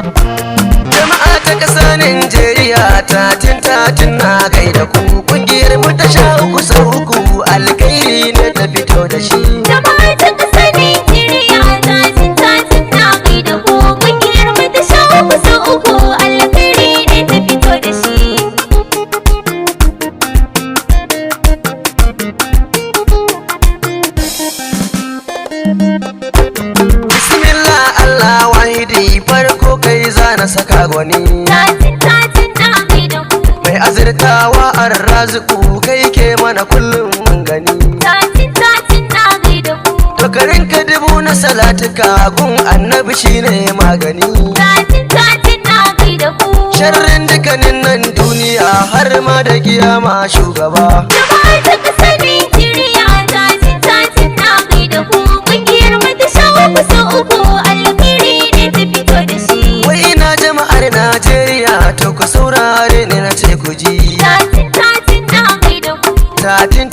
Jama'a ta ƙasar Najeriya tatin na gaida ku, ƙungiyar mu ta 13 alkairi ne ta fito da shi. Jama'a ta ƙasar Najeriya tatin na gaida ku, ƙungiyar mu ta 13 alkairi ne ta fito da shi. Bismillah Allah wahidi, farko kai zana saka gwani. Tatin na gaida ku, Mai azurtawa arraziku kai ke mana kullum mun gani. tatin na gaida ku, Tokarin ka dubu na salatuka gun annabi shine magani. tatin na gaida ku. Sharrin dukkanin nan duniya har ma da kiyama shugaba. Jama'a ta ƙasar Najeriya tatin na gaida ku, ƙungiyar mu ta 13 alkairi ne ta fito da shi. Wai ina jama'ar Najeriya to ku saurare ne na ce ku ji. Tatin na gaida ku, Tatin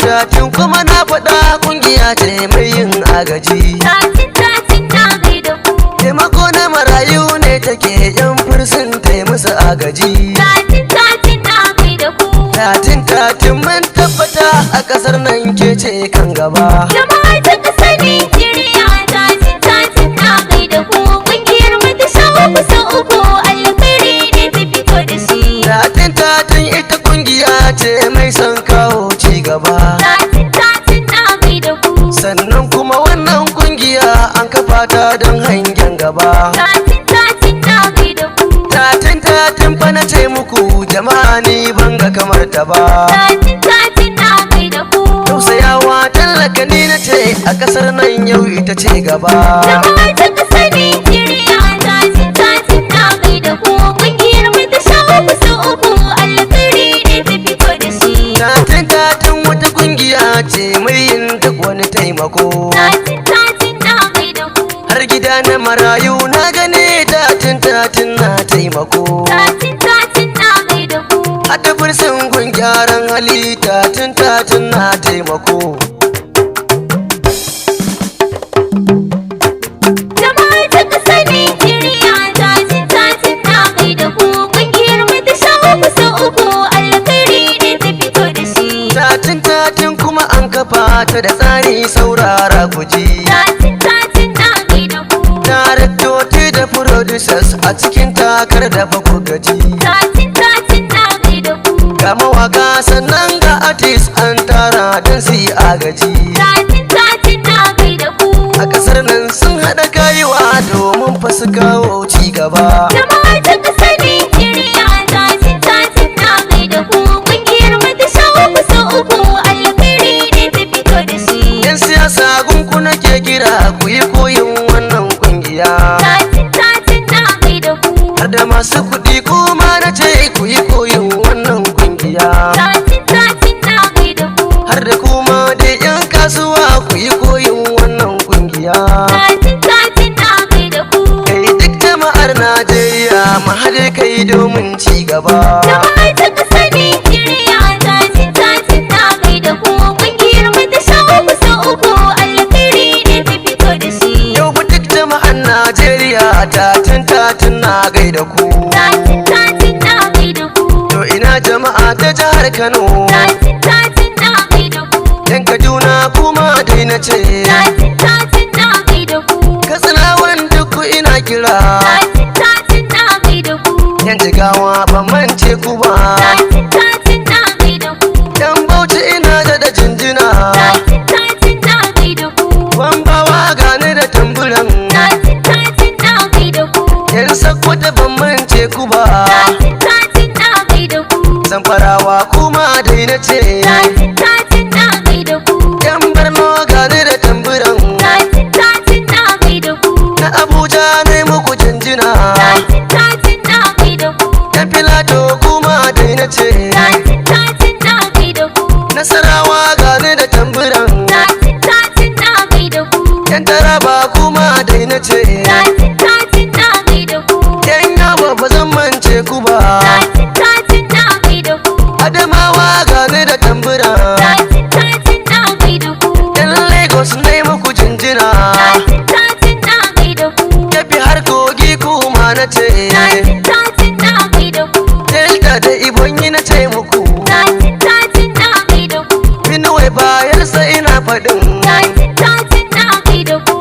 kuma na faɗa kungiya ce mai yin agaji. tatin na gaida ku, Taimako na marayu ne take yan fursun tai musu agaji. tatin na gaida ku. Tatin mun tabbata a ƙasar nan ke ce kan gaba. Jama'a ta ƙasar Najeriya tatin na gaida ku, ƙungiyar mu ta 13 alkairi ne ta fito da shi. Tatin ita kungiya ce mai son kawo ci gaba. Tatin na gaida ku, Sannan kuma wannan kungiya an kafa ta don hangen gaba. tatin na gaida ku, Tatin fa na ce muku jama'a ni banga kamar ta ba. tatin na gaida ku. Tausayawa tallaka ni na ce a ƙasar nan yau ita ce gaba. Jama'a ta ƙasar Najeriya tatin na gaida ku, ƙungiyar mu ta 13 alkairi ne ta fito da shi. Tatin wata kungiya ce mai yin duk wani taimako. Tatin na gaida ku, Har gida na marayu na gane tatin na taimako. tatin na gaida ku. Hada bursin gun gyaran hali tatin na taimako. Jama'a ta ƙasar Najeriya tatin na gaida ku, ƙungiyar mu ta 13 alkairi ne ta fito da shi. Tatin kuma an kafa ta da tsari saurara guji. Tatin na gaida ku, Daraktoci da producers a cikin takar da baku gaji. tatin na gaida ku. Ga mawaka sannan ga artist an tara don su yi agaji. Tatin na gaida ku. A ƙasar nan sun haɗa kayuwa domin fa su kawo ci gaba. Jama'a ta ƙasar Najeriya tatin na gaida ku, ƙungiyar mu ta 13 alkairi ne ta fito da shi. Yan siyasa gunku nake kira ku yi koyin wannan kungiya. Tatin na gaida ku, Har da masu kuɗi kuma na ce ku yi koyin wannan kungiya. tatin na gaida ku. Har da kuma da yan kasuwa ku yi koyin wannan kungiya. Tatin na gaida ku. Kai duk jama'ar Najeriya mu haɗe kai domin ci gaba. Jama'a ta ƙasar Najeriya tatin na gaida ku, ƙungiyar mu ta 13 alkairi ne ta fito da shi. Yau fa duk jama'ar Najeriya tatin na gaida ku. Tatin na gaida ku. To ina jama'a ta jihar Kano. Tatin na gaida ku. Yan Kaduna kuma dai na ce. Tatin na gaida ku. Katsinawan duk ina kira. Tatin na gaida ku. Yan Jigawa ban mance ku ba. Tatin na gaida ku. Yan Bauchi ina da jinjina. Tatin na gaida ku. Bambawa gane da tamburan. Tatin na gaida ku. Yan Sokoto ban mance ku ba. Tatin na gaida ku. Zamfarawa kuma dai na ce. Tatin na gaida ku. Yan Borno gane da tamburan. Tatin na gaida ku. Na Abuja ne muku jinjina. Tatin na gaida ku. Yan Filato kuma dai na ce. Tatin na gaida ku. Nasarawa gane da tamburan. Tatin na gaida ku. Yan Taraba kuma dai na ce. Tatin na gaida ku. Yan Yaba ba zan mance ku ba. Tatin na gaida ku. Adamawa gane da tambura. Tatin ce muku tatin tatin na gaida ku, Binuwai bayansa ina faɗin tatin tatin na gaida ku,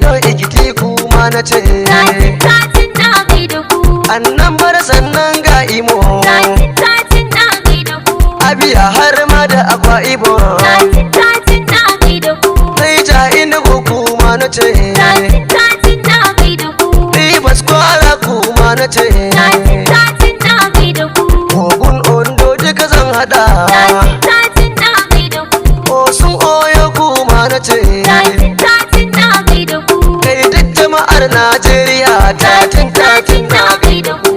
don ikiti kuma na ce tatin tatin na gaida ku, annan bar sannan ga imo tatin tatin na gaida ku, abiya har ma da akwa ibo tatin tatin na gaida ku, sai ta inugu kuma na ce tatin tatin na gaida ku, ribas kwara kuma na ce tatin tatin na gaida ku, ogun ondo duka zan hada tatin tatin na gaida ku, osun oyo kuma na ce tatin tatin na gaida ku, kai duk jama'ar najeriya tatin tatin na gaida ku.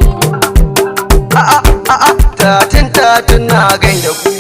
tatin tatin na gaida ku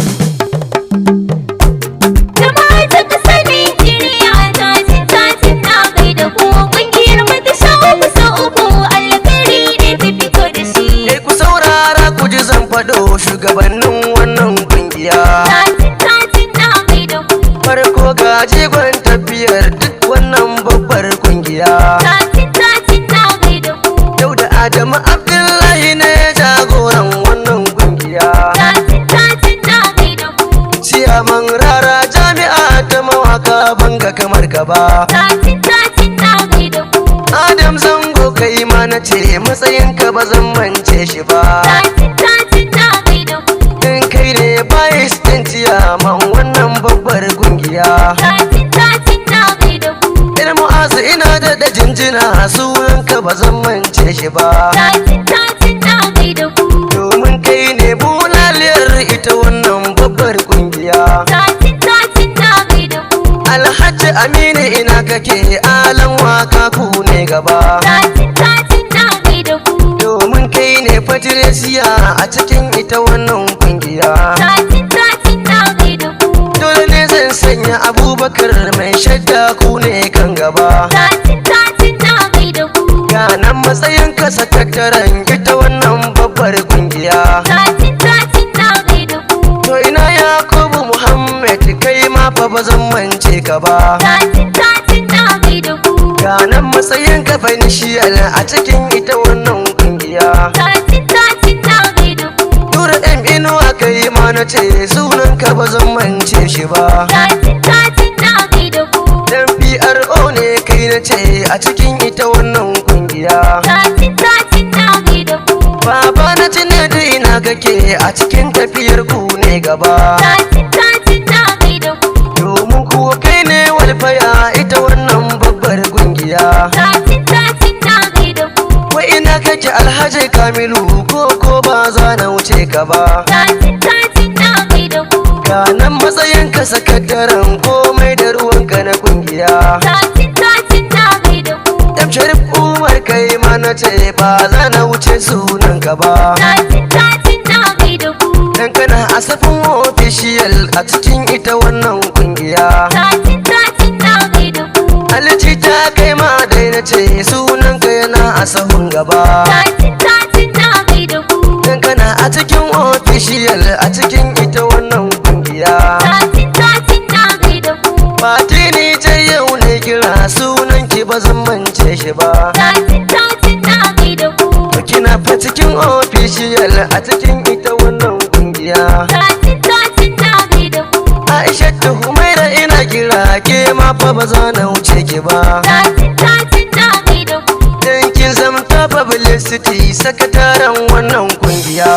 Jama'ar ta ƙasar Najeriya tatin tatin na gaida ku, ƙungiyar mu ta sha uku sau uku alkhairi ne ta fito da shi. ku saurara ku ji zan faɗo shugabannin wannan kungiya Tatin tatin na gaida ku, farko ga jigon tafiyar duk wannan babbar kungiya tatin tatin na gaida ku, yau da adamu abdullahi ne jagoran wannan kungiya tatin tatin na gaida ku, ciyaman rara jami'a ta mawaka banga kamar gaba tatin tatin na gaida ku, adam zango kai ma na ce matsayinka ba zan mance shi ba tatin tatin na gaida ku, in kai ne bayis din ciyaman wannan babbar kungiya tatin tatin na gaida ku, ilmu azu ina da jinjina sunanka ba zan mance shi ba tatin tatin na gaida ku, domin kai ne bulaliyar ita wannan babbar kungiya tatin tatin na gaida ku, alhaji aminu ina kake alan waka ku ne gaba tatin tatin na gaida ku, domin kai ne fatiresiya a cikin ita wannan kungiya tatin tatin na gaida ku, dole ne zan sanya abubakar mai shadda ku ne kan gaba tatin tatin na gaida ku, ganan matsayin ka sakataren ita wannan babbar kungiya tatin tatin na gaida ku, to ina yakubu muhammad kai ma fa ba zan mance ka ba tatin tatin na gaida ku, ganan matsayin ka fanishiyal a cikin ita wannan kungiya tatin tatin na gaida ku, Nura M inuwa kai ma na ce sunan ka ba zan mance shi ba tatin tatin na gaida ku, dan PRO ne kai na ce a cikin ita wannan kungiya tatin tatin na gaida ku, baba na tuna da ina kake a cikin tafiyar ku ne gaba tatin tatin na gaida ku, domin kuwa kai ne walfaya ita wannan babbar kungiya tatin tatin na gaida ku, wa ina kake alhaji kamilu ko ba za na wuce ka ba tatin tatin na gaida ku, ganan matsayin ka sakataren komai da ruwanka na kungiya tatin tatin na gaida ku, Yam Sharif Umar kai ma na ce ba za na wuce sunan ka ba tatin tatin na gaida ku, dan kana asafin official a cikin ita wannan kungiya tatin tatin na gaida ku, Alci ta kai ma dai na ce sunan ka yana a sahun gaba tatin tatin na gaida ku, dan kana a cikin official a cikin ita wannan kungiya tatin tatin na gaida ku, Fati ni ce yau ne kira sunan ki ba zan mance shi ba tatin tatin na gaida ku, kina fa cikin official a cikin ita wannan kungiya tatin tatin na gaida ku, Aisha ta Humaira ina kira ke ma fa ba za na wuce ki ba tatin tatin na gaida ku, dan kin zamta publicity sakataren wannan kungiya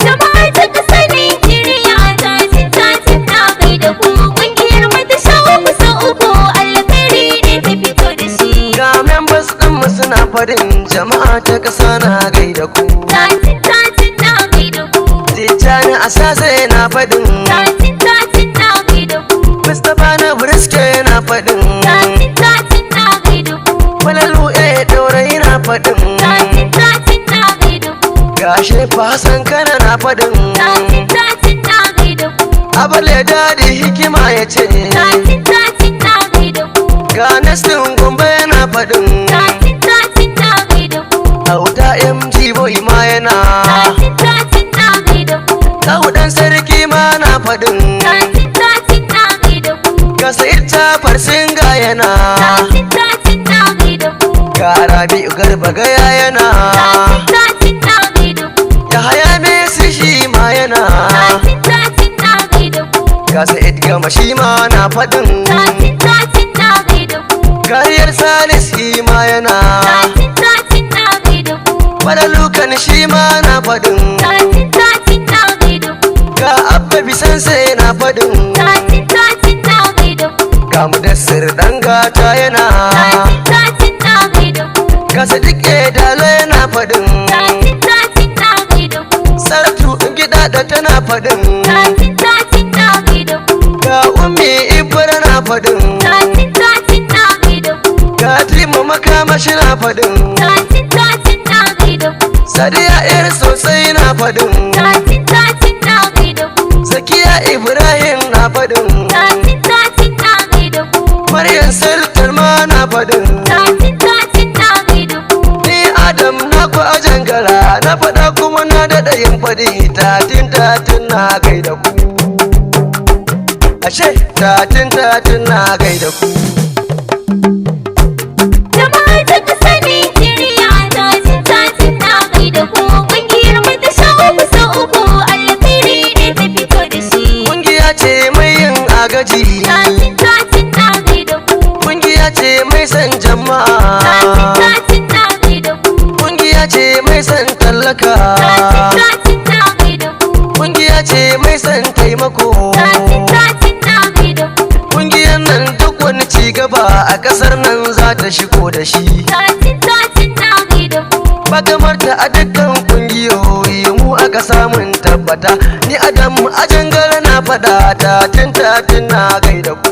jama'ar ta ƙasar Najeriya tatin tatin na gaida ku, ƙungiyar mu ta sha uku sau uku alkhairi ne ta fito da shi. ga members din mu suna farin jama'a ta kasa na gaida ku Tatin tatin na gaida ku, Tijjani Asase na fadin tatin tatin na gaida ku, Mustapha na Briske na fadin tatin tatin na gaida ku, Falalu Daurayi na fadin tatin tatin na gaida ku, gashe Hassan Kana na fadin tatin tatin na gaida ku, Abale Dadi Hikima ya ce tatin tatin na gaida ku, ga Nastin Gombe na fadin tatin tatin na gaida ku, Auta MG Boy ma yana tatin tatin na gaida ku, Kaudan Sarki ma na fadin tatin tatin na gaida ku, ga Sa'id Jafar Singa yana tatin tatin na gaida ku, ga Rabi'u Garba Gaya yana tatin tatin na gaida ku, Yahaya Salisu shi ma yana tatin tatin na gaida ku. ga Sa'id Gama shi ma na faɗin Tatin tatin na gaida ku. kariyar Salisu shi ma yana Tatin tatin na gaida ku. Falalukan shi ma na faɗin Tatin tatin na gaida ku. ga Abba Bisan sai na faɗin Tatin tatin na gaida ku. ga Mudassir dan gata yana Tatin tatin na gaida ku. ga Sadiq Dalo yana faɗin Tatin tatin na gaida ku. Saratu gida da tana faɗin Tatin tatin na gaida ku. ga Ummi Ibra na faɗin Tatin tatin na gaida ku. ga Tima Makamashi na faɗin Tatin tatin na gaida ku. Sadiya ir sosai na faɗin Tatin tatin na gaida ku. Zakiya Ibrahim na faɗin Tatin tatin na gaida ku. Maryam Sultan ma na faɗin Tatin tatin na gaida ku. ni Adam na ku a jangara na faɗa kuma na daɗa yin faɗi tatin tatin na gaida ku ashe tatin tatin na gaida ku Jama'ar ta ƙasa Najeriya tatin tatin na gaida ku. Ƙungiyar mu ta sha uku sau uku alkhairi ne ta fito da shi. kungiya ce mai yin agaji Tatin tatin na gaida ku. kungiya ce mai son Tatin jama'a tatin na gaida ku. kungiya ce mai son tallaka Tatin tatin na gaida ku. kungiya ce mai son taimako Tatin tatin na gaida ku. kungiyar nan duk wani ci gaba a ƙasar nan za ta shigo da shi Tatin tatin na gaida ku. ba kamar ta a dukkan kungiyoyi mu aka samun tabbata ni Adam a jangara na faɗa tatin tatin na gaida ku